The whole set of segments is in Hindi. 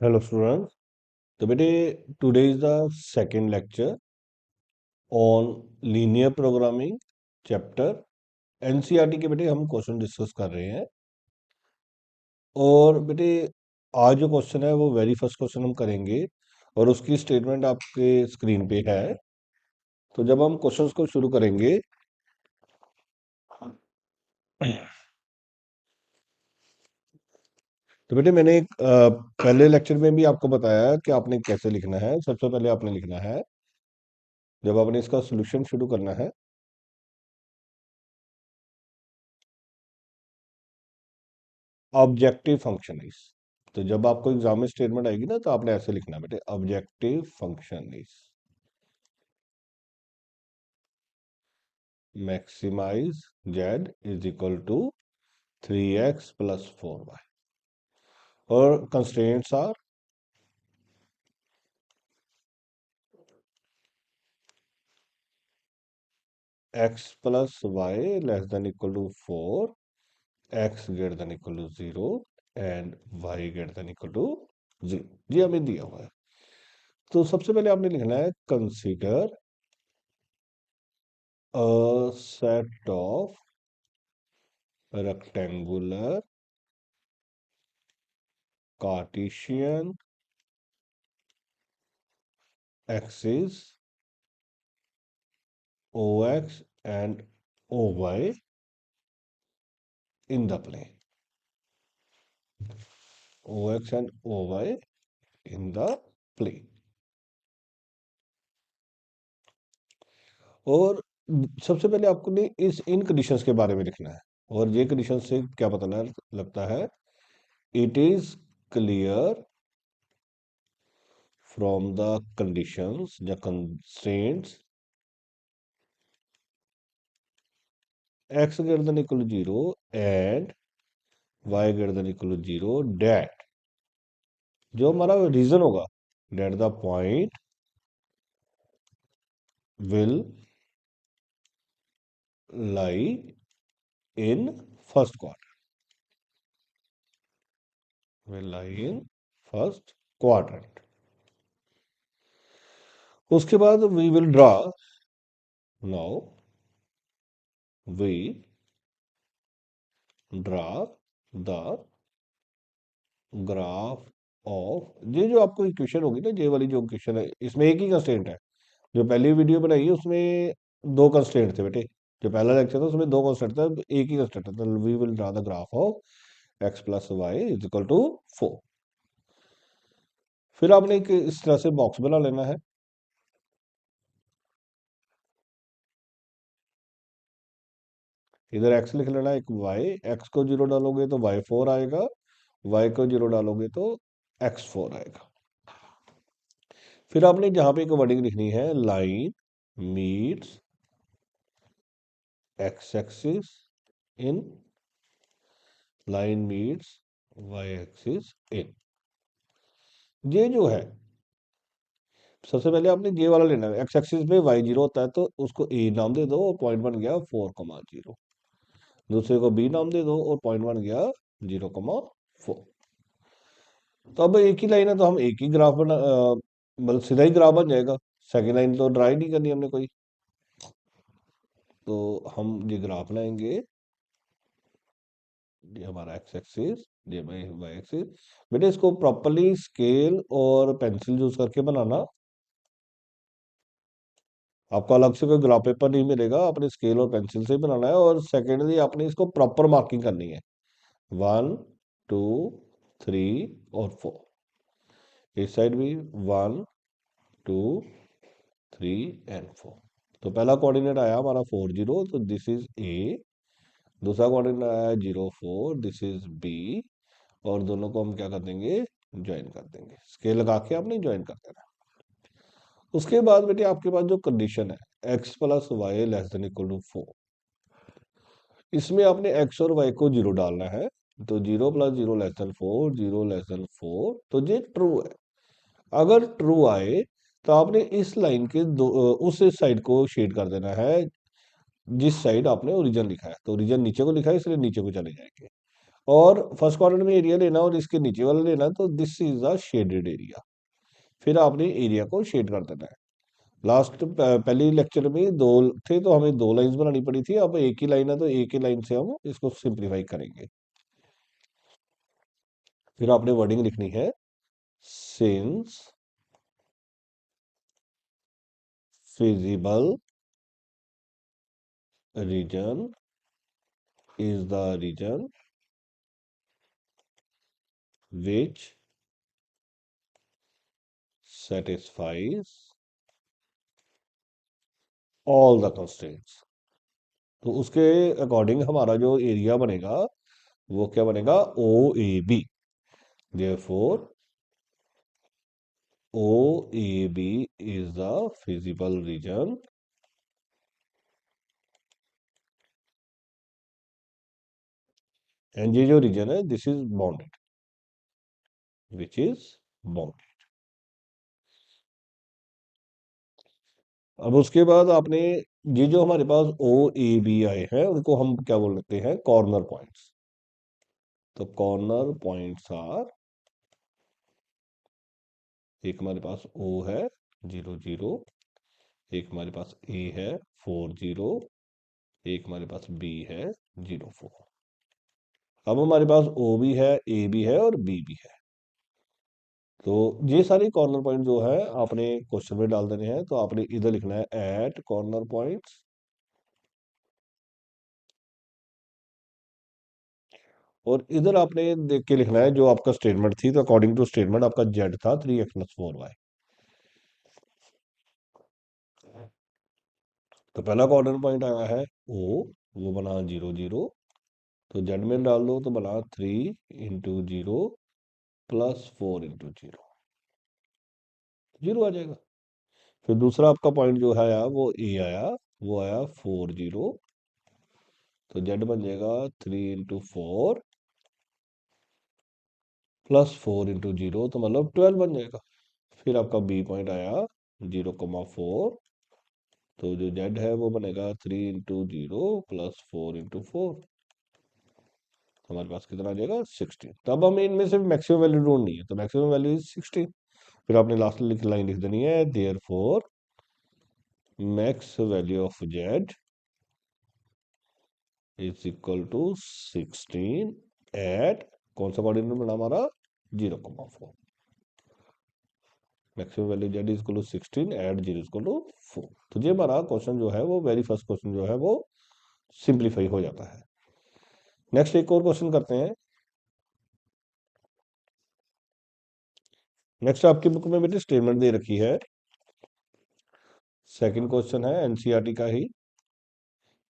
Hello students. तो बेटे today is the second lecture on linear programming chapter. NCERT के बेटे हम क्वेश्चन डिस्कस कर रहे हैं। और बेटे आज जो क्वेश्चन है वो वेरी फर्स्ट क्वेश्चन हम करेंगे और उसकी स्टेटमेंट आपके स्क्रीन पे है। तो जब हम क्वेश्चंस को शुरू करेंगे तो बेटे मैंने एक पहले लेक्चर में भी आपको बताया कि आपने कैसे लिखना है। सबसे पहले आपने लिखना है, जब आपने इसका सोल्यूशन शुरू करना है, ऑब्जेक्टिव फंक्शन इज। तो जब आपको एग्जाम में स्टेटमेंट आएगी ना तो आपने ऐसे लिखना है बेटे, objective function is maximise Z is equal to 3x + 4y। और constraints are x + y < 4, x < 0 and y < 0। जी हमें दिया हुआ है। तो सबसे पहले आपने लिखना है, consider a set of rectangular Cartesian axis OX and OY in the plane. OX and OY in the plane. और सबसे पहले आपको ने इस इन कंडीशंस के बारे में लिखना है। और ये कंडीशन से क्या पता लगता है, it is clear from the conditions या constraints x > 0 and y > 0 that, जो हमारा रीजन होगा, that the point will lie in first quadrant, will lie in first quadrant। उसके बाद we will draw, now we draw the graph of, ये जो आपको इक्वेशन होगी ना, ये वाली जो इक्वेशन है, इसमें एक ही कंस्ट्रेंट है। जो पहली वीडियो बनाई है उसमें दो कंस्ट्रेंट थे बेटे। जो पहला लेक्चर था उसमें दो कंस्ट्रेंट था, एक ही कंस्ट्रेंट था। तो we will draw the graph of x + y = 4। फिर आपने एक इस तरह से बॉक्स बना लेना है। इधर x लिख लेना, एक y, x को 0 डालोगे तो y4 आएगा, y को 0 डालोगे तो x4 आएगा। फिर आपने जहां पे एक वर्डिंग लिखनी है, लाइन मीट्स x एक्सिस इन, लाइन मीट्स y एक्सिस इन। ये जो है, सबसे पहले आपने ये वाला लेना है। x एक्सिस पे y0 होता है तो उसको a नाम दे दो और पॉइंट बन गया 4,0। दूसरे को b नाम दे दो और पॉइंट बन गया 0,4। तो अब एक ही लाइन है तो हम एक ही ग्राफ बना मतलब सीधा ही ग्राफ बन जाएगा। सेकेंड लाइन तो ड्रा ही नहीं करनी हमने कोई। तो हम ये ग्राफ बनाएंगे, ये हमारा एक्स एक्सिस, ये वाई एक्सिस। बेटे इसको प्रॉपरली स्केल और पेंसिल यूज करके बनाना। आपको अलग से कोई ग्राफ पेपर नहीं मिलेगा, अपने स्केल और पेंसिल से ही बनाना है। और सेकेंडली आपने इसको प्रॉपर मार्किंग करनी है, 1 2 3 और 4। इस साइड भी 1 2 3 एंड 4। तो पहला कोऑर्डिनेट आया हमारा 4 0, तो दिस इज ए। दूसरा कोऑर्डिनेट आया 0 4, दिस इज बी। और दोनों को हम क्या कर देंगे, ज्वाइन कर देंगे। स्केल लगा के आपने ज्वाइन कर देना। उसके बाद बेटे आपके पास जो कंडीशन है, x + y < 4, इसमें आपने x और y को 0 डालना है। तो 0 + 0 < 4, 0 < 4, तो ये ट्रू है। अगर ट्रू आए तो आपने इस लाइन के उस साइड को शेड कर देना है जिस साइड आपने ओरिजिन लिखा है। तो ओरिजिन नीचे को लिखा है इसलिए नीचे को चले जाएंगे। और फर्स्ट क्वाड्रेंट में एरिया लेना और इसके नीचे वाला लेना, तो this is a shaded area. फिर आपने एरिया को शेड कर देना है। लास्ट पहले लेक्चर में दो थे तो हमें दो लाइंस बनानी पड़ी थी, अब एक ही लाइन है तो एक ही लाइन से हम इसको सिंप्लीफाई करेंगे। फिर आपने वर्डिंग लिखनी है, since feasible region is the region which satisfies all the constraints। तो उसके अकॉर्डिंग हमारा जो एरिया बनेगा वो क्या बनेगा, O A B. Therefore O A B is the feasible region and ये जो रीजन है this is bounded, which is bounded. अब उसके बाद आपने ये जो हमारे पास ओ ए बी आए हैं उनको हम क्या बोल लेते हैं, कॉर्नर पॉइंट्स। तो कॉर्नर पॉइंट्स आर, एक हमारे पास ओ है 0 0, एक हमारे पास ए है 4 0, एक हमारे पास बी है 0 4। अब हमारे पास ओ भी है, ए भी है और बी भी है। तो ये सारे कॉर्नर पॉइंट जो है आपने क्वेश्चन में डाल देने हैं। तो आपने इधर लिखना है एट कॉर्नर पॉइंट्स, और इधर आपने देख के लिखना है जो आपका स्टेटमेंट थी। तो अकॉर्डिंग टू स्टेटमेंट आपका जेड था 3x + 4y। तो पहला कॉर्नर पॉइंट आया है ओ, वो बना 0 0। तो जेड में डाल दो तो बना 3 × 0 + 4 × 0, 0 आ जाएगा। फिर दूसरा आपका पॉइंट जो है आया वो ए आया, वो आया 4 0। तो जेड बन जाएगा 3 × 4 +4 × 0, तो मतलब 12 बन जाएगा। फिर आपका बी पॉइंट आया 0 4, तो जो जेड है वो बनेगा 3 × 0 +4 × 4। हमारे पास कितना आ जाएगा 16। तब हमें इनमें से मैक्सिमम वैल्यू ढूंढनी है, तो मैक्सिमम वैल्यू इज 16। फिर आपने लास्ट लाइन लिख देनी है, therefore max value of Z is equal to 16 at, कौन सा कोऑर्डिनेट बना हमारा 0 4। Maximum value Z is equal to 16 at 0 is equal to 4। तो ये हमारा क्वेश्चन जो है वो वेरी फर्स्ट क्वेश्चन जो है वो सिंप्लीफाई हो जाता है। नेक्स्ट एक और क्वेश्चन करते हैं। नेक्स्ट आपकी बुक में बेटे स्टेटमेंट दे रखी है, सेकंड क्वेश्चन है एनसीईआरटी का ही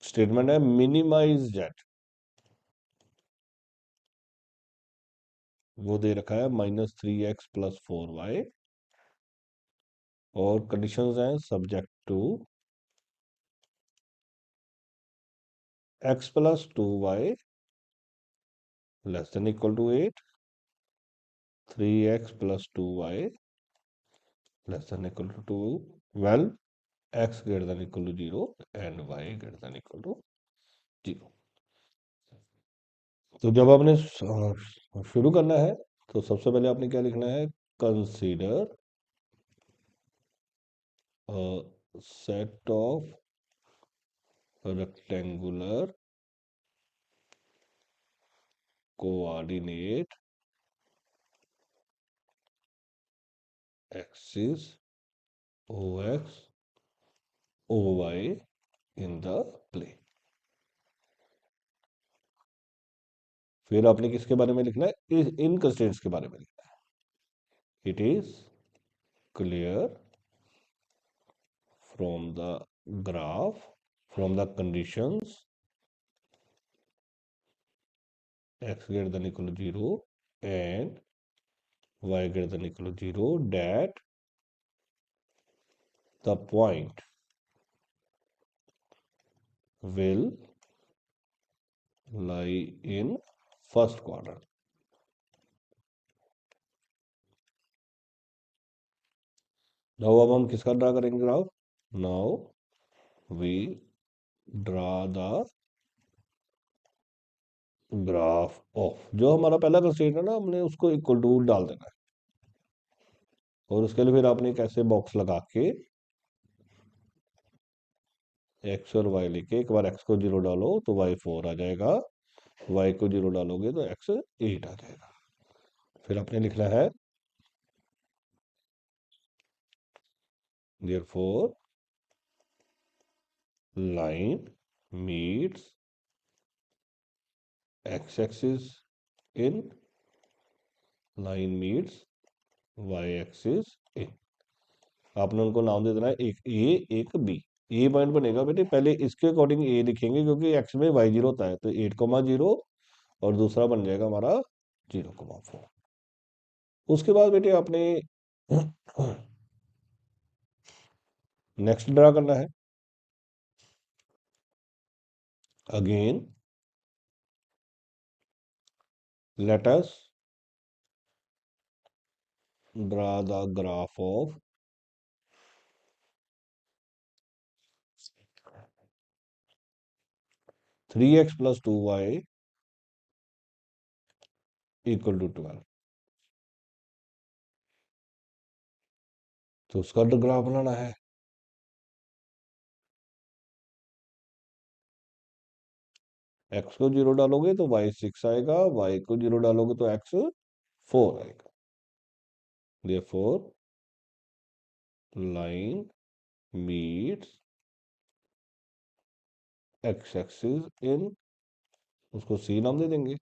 स्टेटमेंट है, मिनिमाइज जेड। वो दे रखा है -3x + 4y, और कंडीशंस हैं subject to x + 2y <= 8, 3x + 2y <= 12, x > 0 and y > 0। तो जब आपने शुरू करना है तो सबसे पहले आपने क्या लिखना है, consider set of rectangular coordinate axis OX OY in the plane. फिर आपने किसके बारे में लिखना है, इन कंस्ट्रेंट्स के बारे में लिखना है। It is clear from the graph, from the conditions x > 0 and y > 0 that the point will lie in first quadrant। Now अब हम किसका ड्रा करेंगे graph, now we draw the graph of, जो हमारा पहला कंस्ट्रेंट है ना, हमने उसको इक्वल टू डाल देना है। और उसके लिए फिर आपने एक ऐसे बॉक्स लगा के एक्स और वाई लिखे, एक बार एक्स को 0 डालो तो वाई 4 आ जाएगा, वाई को 0 डालोगे तो एक्स 8 आ जाएगा। फिर आपने लिखना है therefore line meets x axis in, line meets y axis in। आपने उनको नाम दे देना है, एक ए एक बी। ए पॉइंट बनेगा बेटे, पहले इसके अकॉर्डिंग ए लिखेंगे क्योंकि एक्स में वाई 0 होता है, तो 8,0, और दूसरा बन जाएगा हमारा 0,4। उसके बाद बेटे आपने नेक्स्ट ड्रा करना है। Again let us draw the graph of 3x plus 2y equal to 12। तो उसका ग्राफ बनाना है। x को 0 डालोगे तो y 6 आएगा, y को 0 डालोगे तो x 4 आएगा। therefore line meets x axis in, उसको c नाम दे देंगे।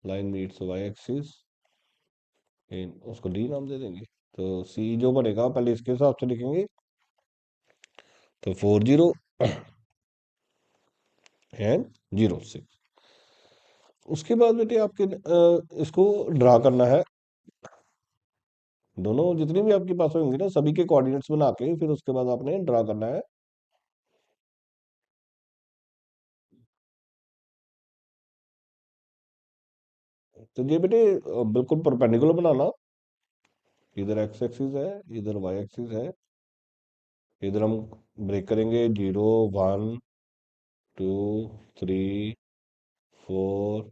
लाइन मीट्स y एक्सिस इन, उसको d नाम दे देंगे। तो c जो बनेगा पहले इसके हिसाब से लिखेंगे, तो 40 एंड 06। उसके बाद बेटे आपके इसको ड्रा करना है, दोनों जितनी भी आपके पास होंगी ना सभी के कोऑर्डिनेट्स बना के फिर उसके बाद आपने ड्रा करना है। तो ये बेटे बिल्कुल परपेंडिकुलर बनाना, इधर एक्स एक्सिस है, इधर वाई एक्सिस है। इधर हम ब्रेक करेंगे 0 1 2 3 4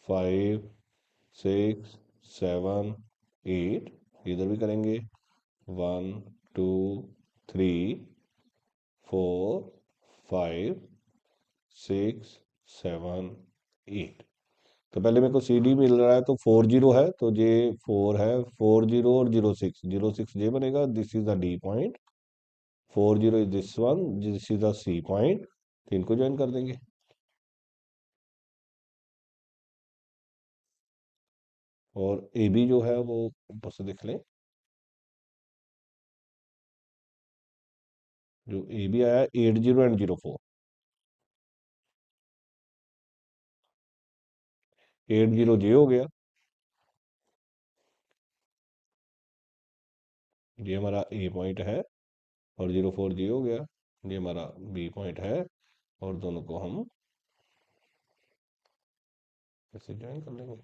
5 6 7 8। इधर भी करेंगे 1 2 3 4 5 6 7 8। तो पहले मेरे को सी डी मिल रहा है, तो 40 है तो ये 4 है, 40 और 06 ये बनेगा, this is the D point. 40 is this one, this is the C point. तो इनको ज्वाइन कर देंगे। और ए बी जो है वो ऊपर से देख लें, जो ए बी आया 80 एंड 04। 80 जे हो गया, ये हमारा ए पॉइंट है, और 04 जे हो गया, ये हमारा बी पॉइंट है। और दोनों को हम ऐसे ज्वाइन कर लेंगे।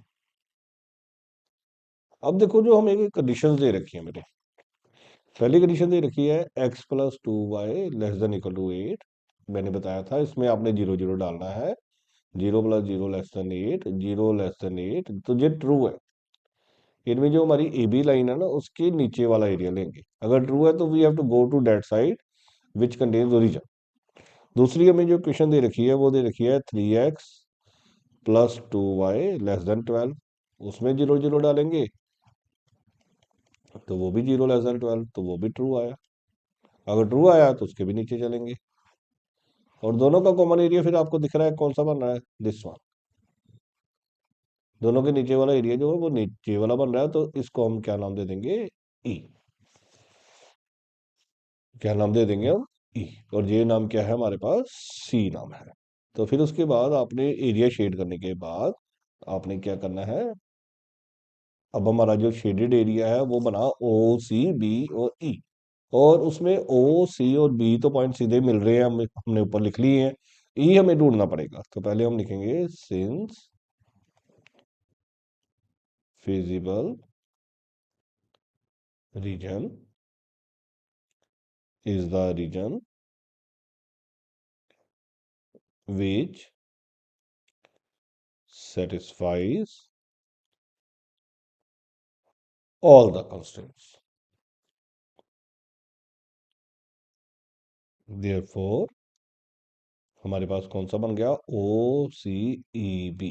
अब देखो जो हमें कंडीशन दे रखी है मेरे, पहली कंडीशन दे रखी है x plus 2y less than equal to 8। मैंने बताया था इसमें आपने 0 0 डालना है। 0 plus 0 less than 8, 0 less than 8, तो ये ट्रू है। इनमें जो हमारी ए बी लाइन है ना उसके नीचे वाला एरिया लेंगे, अगर ट्रू है तो we have to go to that side which contains origin. दूसरी हमें जो क्वेश्चन दे रखी है वो दे रखी है 3x plus 2y less then 12। उसमें 0 0 डालेंगे तो वो भी 0 लेस देन 12, तो वो भी ट्रू आया। अगर ट्रू आया तो उसके भी नीचे चलेंगे। और दोनों का कॉमन एरिया फिर आपको दिख रहा है कौन सा बन रहा है, दिस वन। दोनों के नीचे वाला एरिया जो है वो नीचे वाला बन रहा है, तो इसको हम क्या नाम दे देंगे, ई। क्या नाम दे देंगे हम, ई। और ये नाम क्या है हमारे पास, सी नाम है। तो फिर उसके बाद आपने एरिया शेड करने के बाद आपने क्या करना है, अब हमारा जो शेडेड एरिया है वो बना ओ सी बी और ई। और उसमें ओ सी और बी तो पॉइंट सीधे मिल रहे हैं, हमने ऊपर लिख लिए हैं। ई हमें ढूंढना पड़ेगा, तो पहले हम लिखेंगे since feasible region is the region which satisfies all the constraints. Therefore हमारे पास कौन सा बन गया, OCEB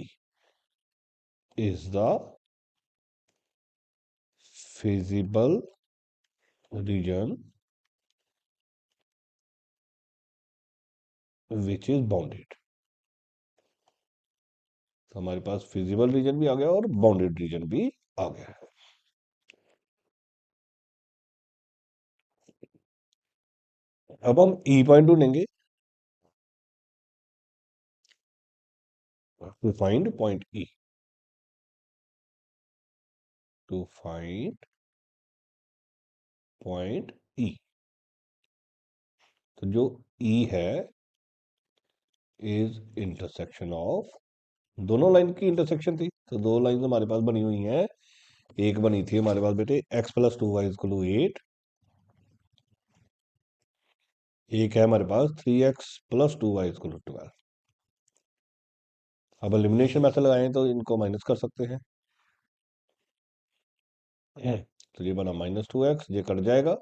is the feasible region which is bounded. तो हमारे पास फिजिबल रीजन भी आ गया और बाउंडेड रीजन भी आ गया है। अब हम ई पॉइंट ढूंढेंगे to find point E, to find point E. तो जो ई है इज इंटरसेक्शन ऑफ, दोनों लाइन की इंटरसेक्शन थी, तो दो लाइन हमारे पास बनी हुई हैं। एक बनी थी हमारे पास बेटे x plus 2y equal to 8, एक है हमारे पास 3x plus 2y equal to 12। अब एलिमिनेशन मेथड लगाएं तो इनको माइनस कर सकते हैं। तो ये बना -2x, ये कट जाएगा,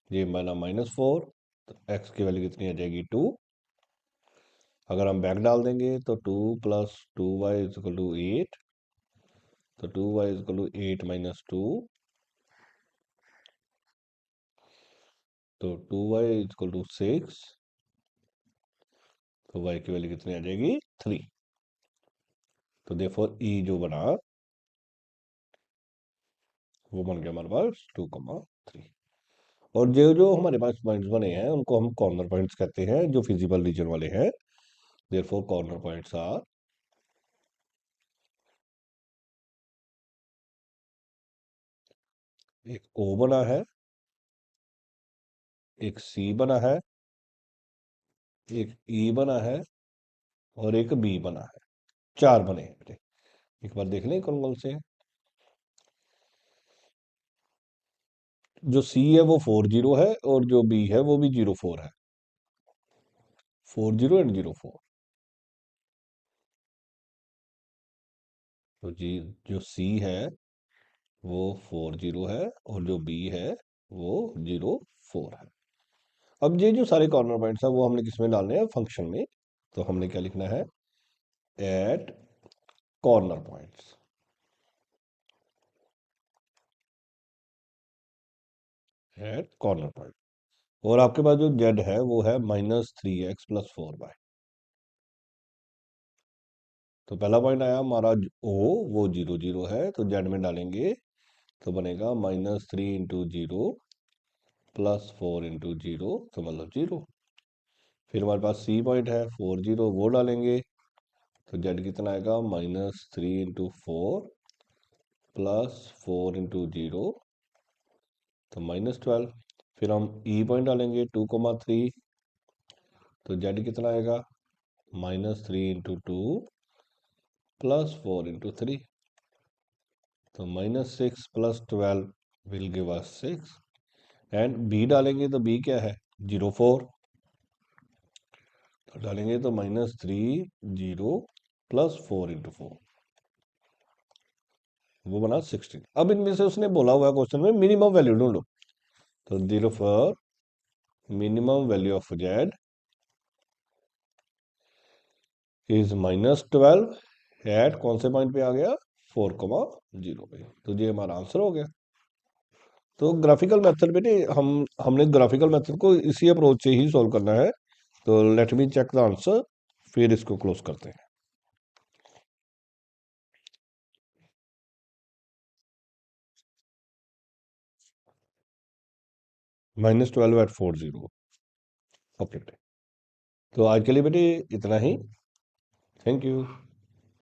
ये बना -4, तो x की वैल्यू कितनी आ जाएगी 2। अगर हम बैक डाल देंगे तो 2 प्लस 2y इक्वल टू 8, तो 2y इक्वल टू 8 माइनस 2, तो 2y इक्वल टू 6, तो y की वैल्यू कितनी आ जाएगी 3। तो देयरफॉर e जो बना वो बन गया हमारे पास 2,3। और जो जो हमारे पास पॉइंट्स बने हैं उनको हम कॉर्नर पॉइंट्स कहते हैं, जो फिजिबल रीजन वाले हैं। देयरफॉर कॉर्नर पॉइंट्स आर, एक O बना है, एक C बना है, एक E बना है और एक B बना है। 4 बने हैं बेटे, एक बार देख लें कौन कौन से हैं। जो C है वो 40 है और जो B है वो भी 04 है, 40 एंड 04। तो जी जो C है वो 40 है और जो B है वो 04 है। अब ये जो सारे कॉर्नर पॉइंट्स हैं वो हमने किस में डालने हैं, फंक्शन में। तो हमने क्या लिखना है, at corner points, at corner point. और आपके पास जो z है वो है -3x प्लस 4y। तो पहला पॉइंट आया हमारा O, वो 0 0 है, तो z में डालेंगे तो बनेगा -3 इंटू 0 प्लस 4 इंटू 0, तो मतलब 0। फिर हमारे पास C पॉइंट है 40, वो डालेंगे तो z कितना आएगा -3 इंटू 4 प्लस 4 इंटू 0, तो -12। फिर हम E पॉइंट डालेंगे 2,3, तो z कितना आएगा -3 इंटू 2 प्लस 4 इंटू 3, तो -6 plus 12 will give us 6। And B डालेंगे तो B क्या है 04, तो डालेंगे तो -3 0 प्लस 4 इंटू 4, वो बना 16। अब इनमें से उसने बोला हुआ क्वेश्चन में मिनिमम वैल्यू ढूंढो, तो therefore minimum value of z is -12 at कौन से पॉइंट पे आ गया 4,0 पे। तो ये हमारा आंसर हो गया। तो ग्राफिकल मेथड बेटे हमने ग्राफिकल मेथड को इसी अप्रोच से ही सॉल्व करना है। तो let me check the answer, फिर इसको क्लोज करते हैं। -12 एट 40। ओके बेटे, तो आज के लिए बेटे इतना ही। Thank you.